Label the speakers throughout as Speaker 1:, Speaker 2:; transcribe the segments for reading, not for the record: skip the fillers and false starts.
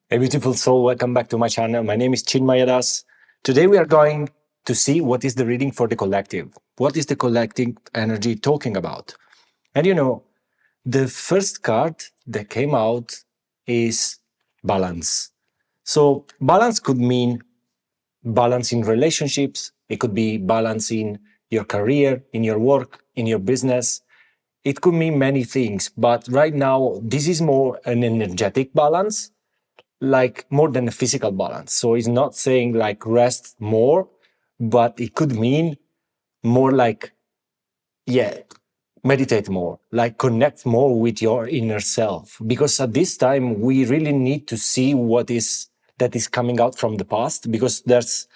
Speaker 1: Hey, beautiful soul, welcome back to my channel. My name is Chinmayadas. Today we are going to see what is the reading for the collective. What is the collective energy talking about? And the first card that came out is balance. So balance could mean balance in relationships. It could be balance in your career, in your work, in your business. It could mean many things, but right now this is more an energetic balance, like more than a physical balance. So it's not saying like rest more, but it could mean more like, yeah, meditate more, like connect more with your inner self. Because at this time, we really need to see what is that is coming out from the past, because there's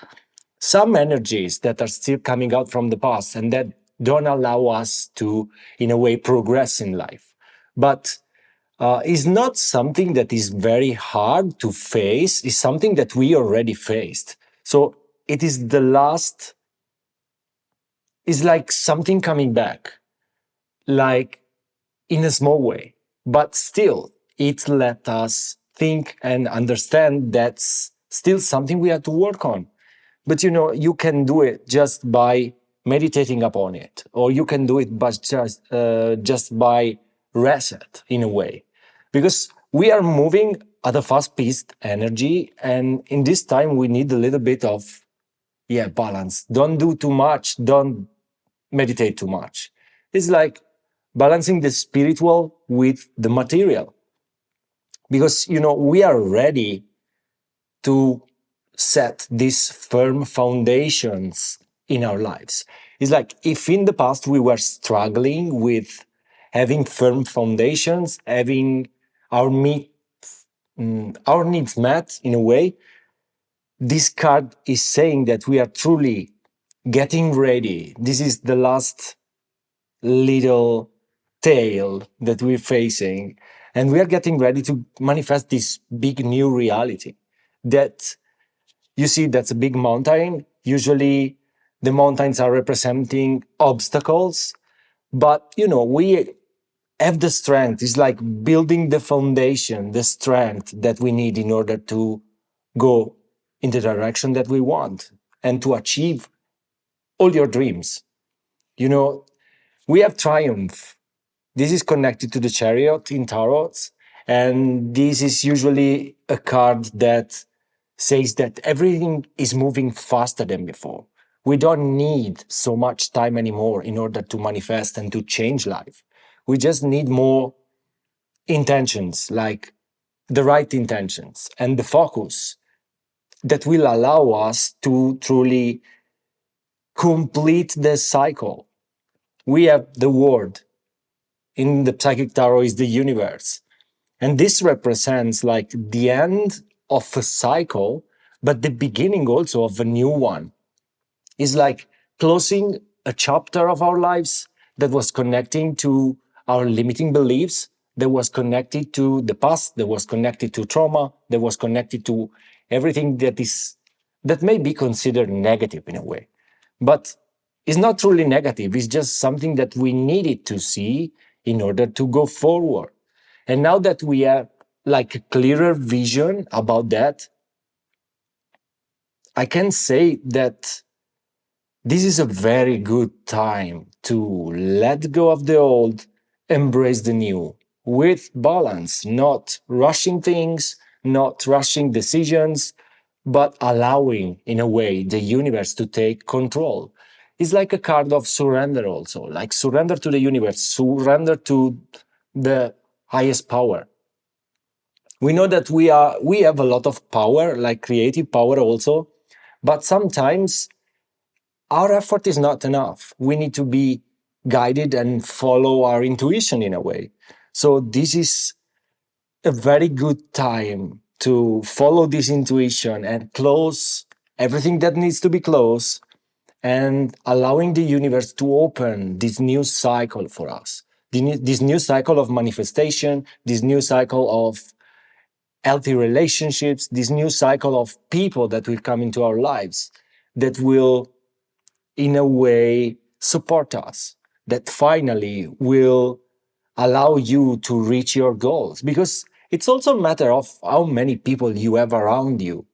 Speaker 1: some energies that are still coming out from the past and that don't allow us to, in a way, progress in life. But is not something that is very hard to face, is something that we already faced. So it is the last, is like something coming back, like in a small way, but still it let us think and understand that's still something we have to work on. But you can do it just by meditating upon it, or you can do it but just by reset in a way, because we are moving at a fast-paced energy, and in this time we need a little bit of balance. Don't do too much. Don't meditate too much. It's like balancing the spiritual with the material, because we are ready to set these firm foundations in our lives. It's like if in the past we were struggling with having firm foundations, having our our needs met in a way, this card is saying that we are truly getting ready. This is the last little tail that we're facing, and we are getting ready to manifest this big new reality that you see. That's a big mountain. Usually the mountains are representing obstacles, but we have the strength. It's like building the foundation, the strength that we need in order to go in the direction that we want and to achieve all your dreams. you know we have triumph. This is connected to the Chariot in tarots, and this is usually a card that says that everything is moving faster than before. We don't need so much time anymore in order to manifest and to change life. We just need more intentions, like the right intentions and the focus that will allow us to truly complete the cycle. We have the word in the psychic tarot is the universe. And this represents like the end of a cycle, but the beginning also of a new one. It's like closing a chapter of our lives that was connecting to our limiting beliefs, that was connected to the past, that was connected to trauma, that was connected to everything that may be considered negative in a way. But it's not truly negative. It's just something that we needed to see in order to go forward. And now that we have like a clearer vision about that, I can say that this is a very good time to let go of the old, embrace the new with balance, not rushing things, not rushing decisions, but allowing, in a way, the universe to take control. It's like a card of surrender, also, like surrender to the universe, surrender to the highest power. We know that we have a lot of power, like creative power also, but sometimes our effort is not enough. We need to be guided and follow our intuition in a way. So this is a very good time to follow this intuition and close everything that needs to be closed, and allowing the universe to open this new cycle for us. This new cycle of manifestation, this new cycle of healthy relationships, this new cycle of people that will come into our lives that will, in a way, support us, that finally will allow you to reach your goals. Because It's also a matter of how many people you have around you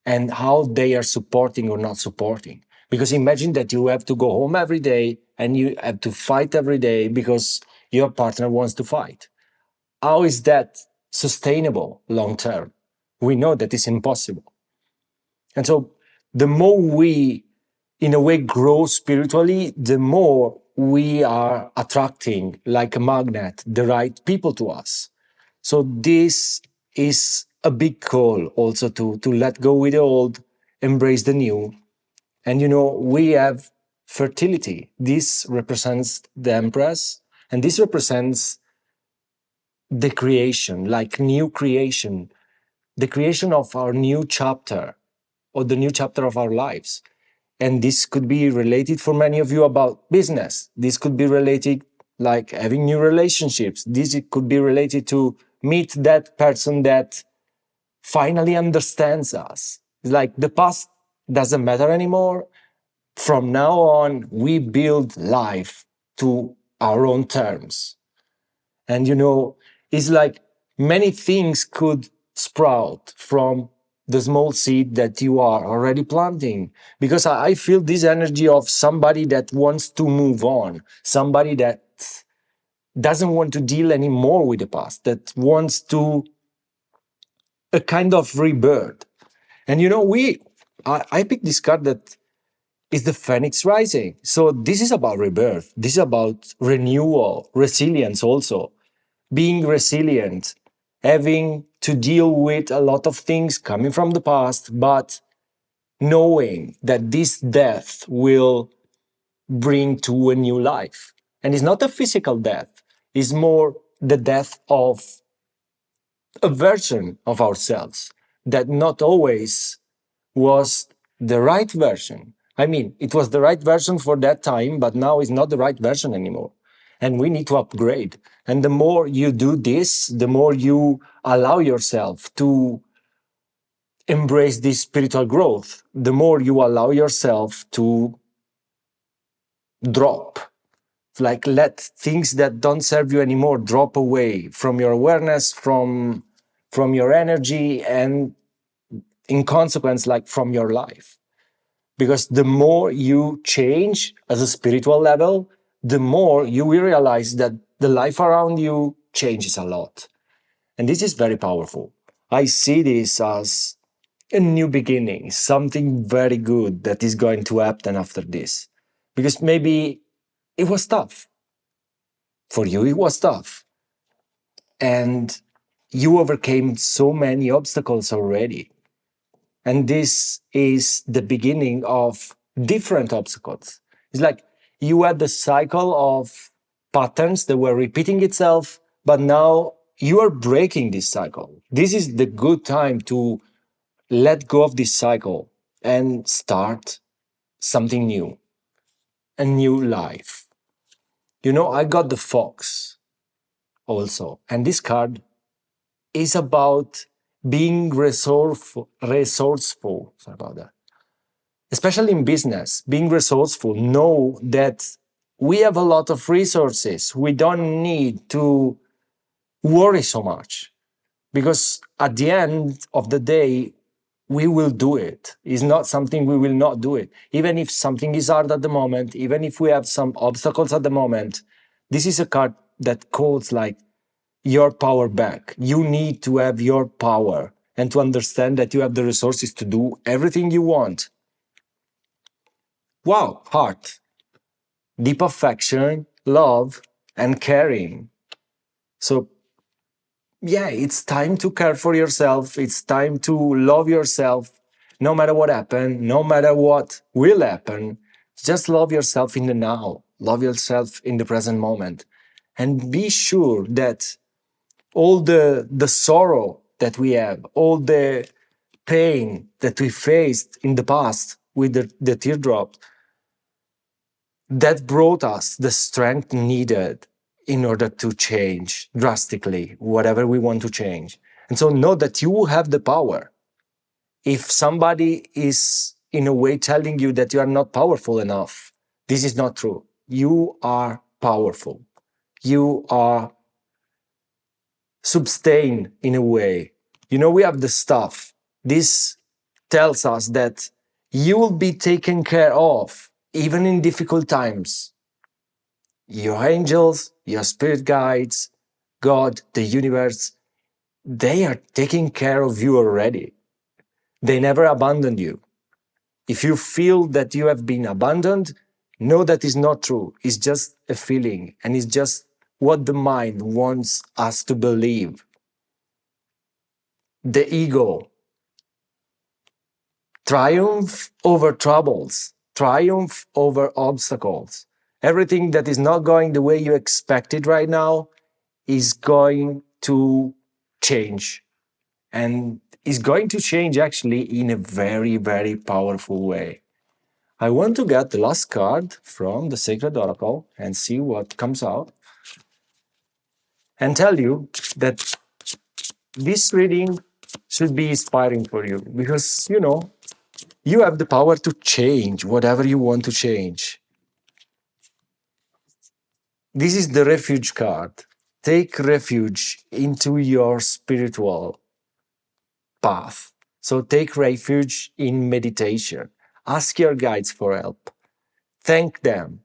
Speaker 1: and how they are supporting or not supporting. Because imagine that you have to go home every day and you have to fight every day because your partner wants to fight. How is that sustainable long term? We know that it's impossible. And so the more we, in a way, grow spiritually, the more we are attracting, like a magnet, the right people to us. So this is a big call also to let go with the old, embrace the new. And we have fertility. This represents the Empress, and this represents the creation, like new creation, the creation of our new chapter or the new chapter of our lives. And this could be related for many of you about business. This could be related like having new relationships. This could be related to meet that person that finally understands us. It's like the past doesn't matter anymore. From now on, we build life to our own terms. And it's like many things could sprout from the small seed that you are already planting. Because I feel this energy of somebody that wants to move on, somebody that doesn't want to deal anymore with the past, that wants to a kind of rebirth. And I picked this card that is the Phoenix Rising. So this is about rebirth. This is about renewal, resilience also. Being resilient, having to deal with a lot of things coming from the past, but knowing that this death will bring to a new life. And it's not a physical death, it's more the death of a version of ourselves that not always was the right version. I mean, it was the right version for that time, but now it's not the right version anymore. And we need to upgrade. And the more you do this, the more you allow yourself to embrace this spiritual growth, the more you allow yourself to drop. Like let things that don't serve you anymore drop away from your awareness, from your energy, and in consequence, like from your life. Because the more you change as a spiritual level, the more you will realize that the life around you changes a lot. And this is very powerful. I see this as a new beginning, something very good that is going to happen after this. Because maybe it was tough. For you, it was tough. And you overcame so many obstacles already. And this is the beginning of different obstacles. It's like you had the cycle of patterns that were repeating itself, but now you are breaking this cycle. This is the good time to let go of this cycle and start something new, a new life. I got the fox also, and this card is about being resourceful. Sorry about that. Especially in business, being resourceful, know that we have a lot of resources. We don't need to worry so much because at the end of the day, we will do it. It's not something we will not do it. Even if something is hard at the moment, even if we have some obstacles at the moment, this is a card that calls like your power back. You need to have your power and to understand that you have the resources to do everything you want. Wow, heart, deep affection, love, and caring. So, yeah, it's time to care for yourself. It's time to love yourself, no matter what happened, no matter what will happen. Just love yourself in the now, love yourself in the present moment. And be sure that all the sorrow that we have, all the pain that we faced in the past with the teardrop, that brought us the strength needed in order to change drastically whatever we want to change. And so know that you have the power. If somebody is in a way telling you that you are not powerful enough, this is not true. You are powerful. You are sustain in a way. We have the stuff. This tells us that you will be taken care of even in difficult times. Your angels, your spirit guides, God, the universe, they are taking care of you already. They never abandoned you. If you feel that you have been abandoned, no, that is not true. It's just a feeling, and it's just what the mind wants us to believe. The ego, triumph over troubles, triumph over obstacles. Everything that is not going the way you expect it right now is going to change, and is going to change actually in a very, very powerful way. I want to get the last card from the Sacred Oracle and see what comes out, and tell you that this reading should be inspiring for you, because you have the power to change whatever you want to change. This is the refuge card. Take refuge into your spiritual path. So take refuge in meditation. Ask your guides for help. Thank them.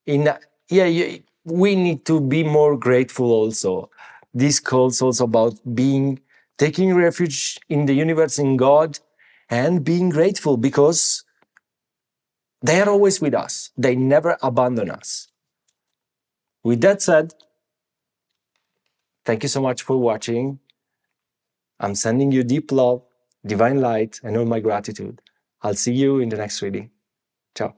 Speaker 1: We need to be more grateful also. This calls also about taking refuge in the universe, in God, and being grateful because they are always with us. They never abandon us. With that said, thank you so much for watching. I'm sending you deep love, divine light, and all my gratitude. I'll see you in the next reading. Ciao.